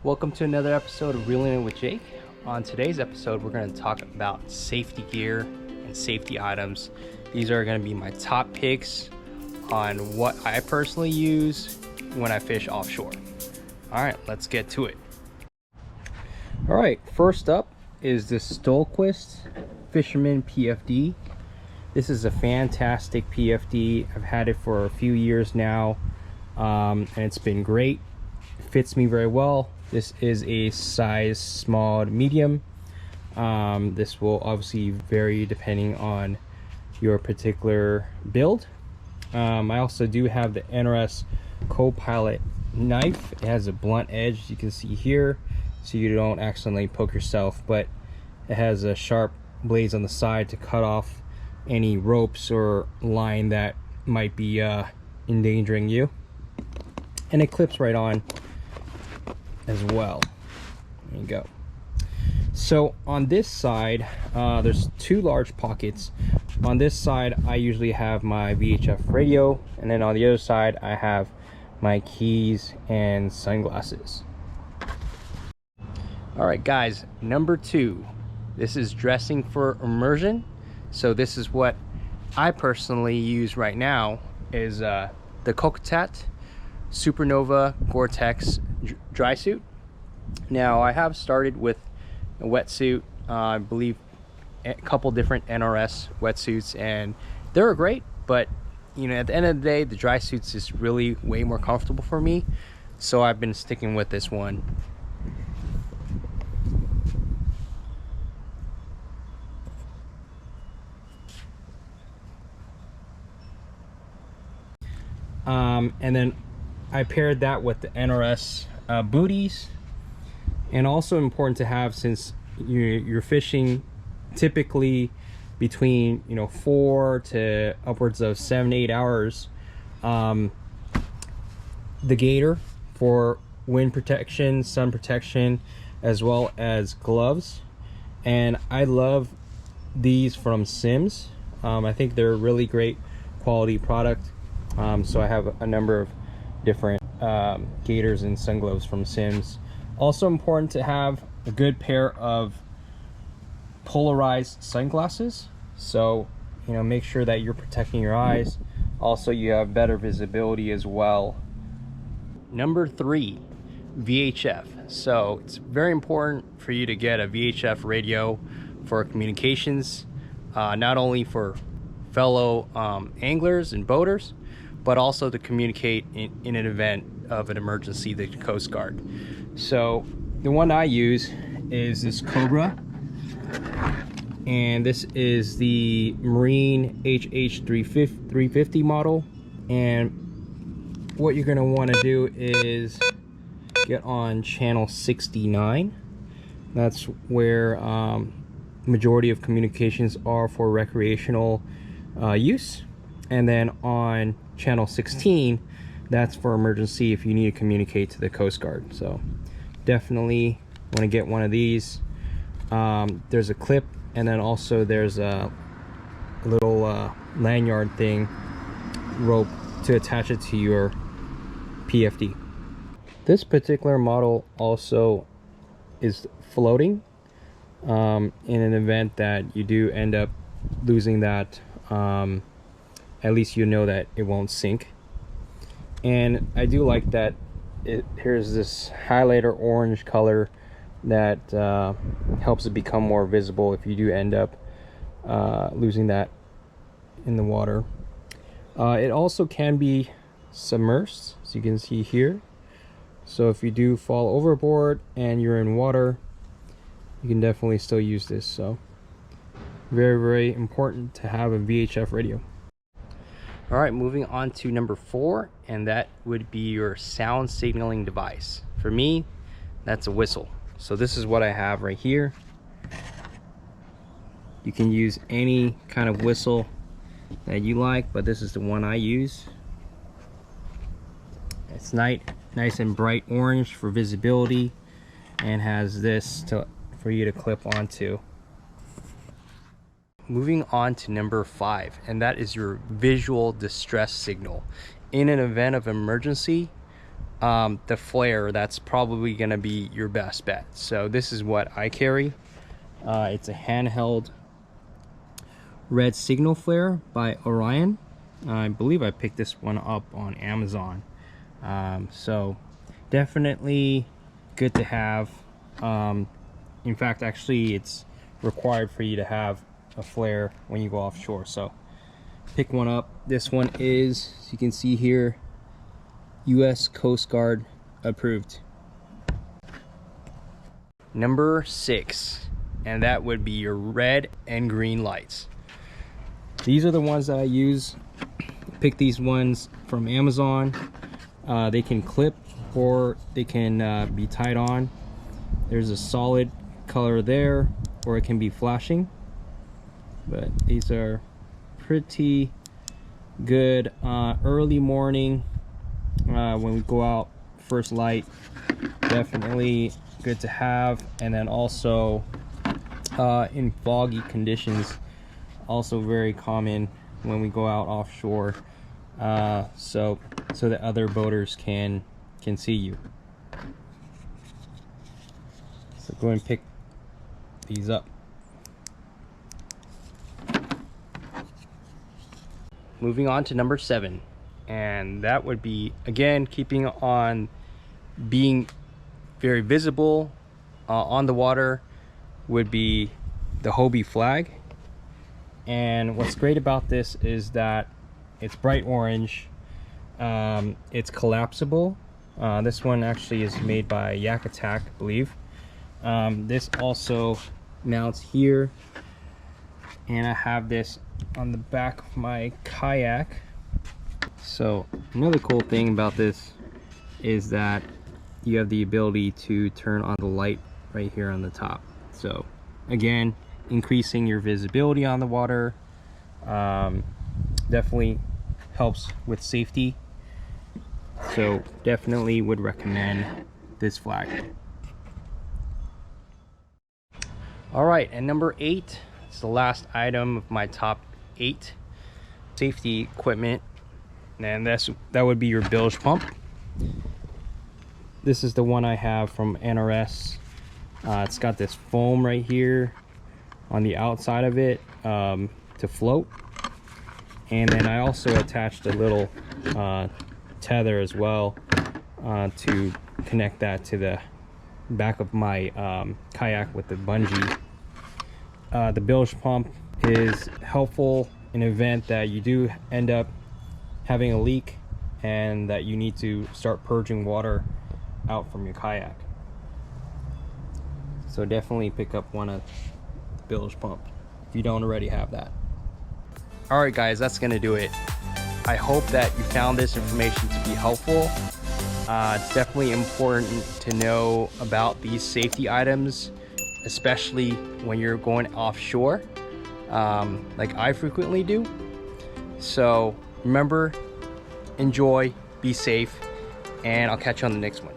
Welcome to another episode of Reeling It with Jake. On today's episode, we're going to talk about safety gear and safety items. These are going to be my top picks on what I personally use when I fish offshore. All right, let's get to it. All right, first up is the Stolquist Fisherman PFD. This is a fantastic PFD. I've had it for a few years now, and it's been great. It fits me very well. This is a size small to medium. This will obviously vary depending on your particular build. I also do have the NRS Co-Pilot knife. It has a blunt edge, you can see here, so you don't accidentally poke yourself, but it has a sharp blades on the side to cut off any ropes or line that might be endangering you, and it clips right on as well. There you go. So on this side, there's two large pockets. On this side, I usually have my VHF radio, and then on the other side, I have my keys and sunglasses. All right, guys, number 2. This is dressing for immersion. So this is what I personally use right now, is the Kokatat Supernova Gore-Tex dry suit. Now I have started with a wetsuit, I believe a couple different NRS wetsuits, and they're great, but you know, at the end of the day, the dry suits is really way more comfortable for me, so I've been sticking with this one. And then I paired that with the NRS booties, and also important to have, since you're fishing typically between 4 to upwards of 7-8 hours, the gaiter for wind protection, sun protection, as well as gloves. And I love these from Simms. I think they're a really great quality product. So I have a number of different gaiters and sun gloves from Simms. Also important to have a good pair of polarized sunglasses, so make sure that you're protecting your eyes. Also, you have better visibility as well. Number 3, VHF. So it's very important for you to get a VHF radio for communications, not only for fellow anglers and boaters, but also to communicate in an event of an emergency, the Coast Guard. So the one I use is this Cobra, and this is the Marine HH350 model. And what you're going to want to do is get on channel 69. That's where majority of communications are for recreational use. And then on channel 16, that's for emergency, if you need to communicate to the Coast Guard. So definitely want to get one of these. There's a clip, and then also there's a little lanyard thing, rope, to attach it to your PFD. This particular model also is floating. In an event that you do end up losing that, at least you know that it won't sink. And I do like that here's this highlighter orange color that helps it become more visible if you do end up losing that in the water. It also can be submersed, as you can see here. So if you do fall overboard and you're in water, you can definitely still use this. So very, very important to have a VHF radio. All right, moving on to number 4, and that would be your sound signaling device. For me, that's a whistle. So this is what I have right here. You can use any kind of whistle that you like, but this is the one I use. It's nice and bright orange for visibility, and has this for you to clip onto. Moving on to number 5, and that is your visual distress signal. In an event of emergency, the flare, that's probably going to be your best bet. So this is what I carry. It's a handheld red signal flare by Orion. I believe I picked this one up on Amazon. So definitely good to have. In fact, actually, it's required for you to have a flare when you go offshore. So pick one up. This one is, as you can see here, US Coast Guard approved. Number 6, and that would be your red and green lights. These are the ones that I use. Pick these ones from Amazon. They can clip or they can be tied on. There's a solid color there, or it can be flashing, but these are pretty good early morning when we go out, first light. Definitely good to have. And then also in foggy conditions, also very common when we go out offshore, so that other boaters can see you. So go and pick these up. Moving on to number 7, and that would be, again, keeping on being very visible on the water, would be the Hobie flag. And what's great about this is that it's bright orange, it's collapsible. This one actually is made by Yak Attack, I believe. This also mounts here, and I have this on the back of my kayak. So another cool thing about this is that you have the ability to turn on the light right here on the top. So again, increasing your visibility on the water, definitely helps with safety. So definitely would recommend this flag. All right, and number 8 is the last item of my top 8 safety equipment, and that would be your bilge pump. This is the one I have from NRS. It's got this foam right here on the outside of it to float, and then I also attached a little tether as well to connect that to the back of my kayak with the bungee. The bilge pump is helpful in event that you do end up having a leak and that you need to start purging water out from your kayak. So definitely pick up one of the bilge pump if you don't already have that. All right guys, that's gonna do it. I hope that you found this information to be helpful. It's definitely important to know about these safety items, especially when you're going offshore, like I frequently do. So remember, enjoy, be safe, and I'll catch you on the next one.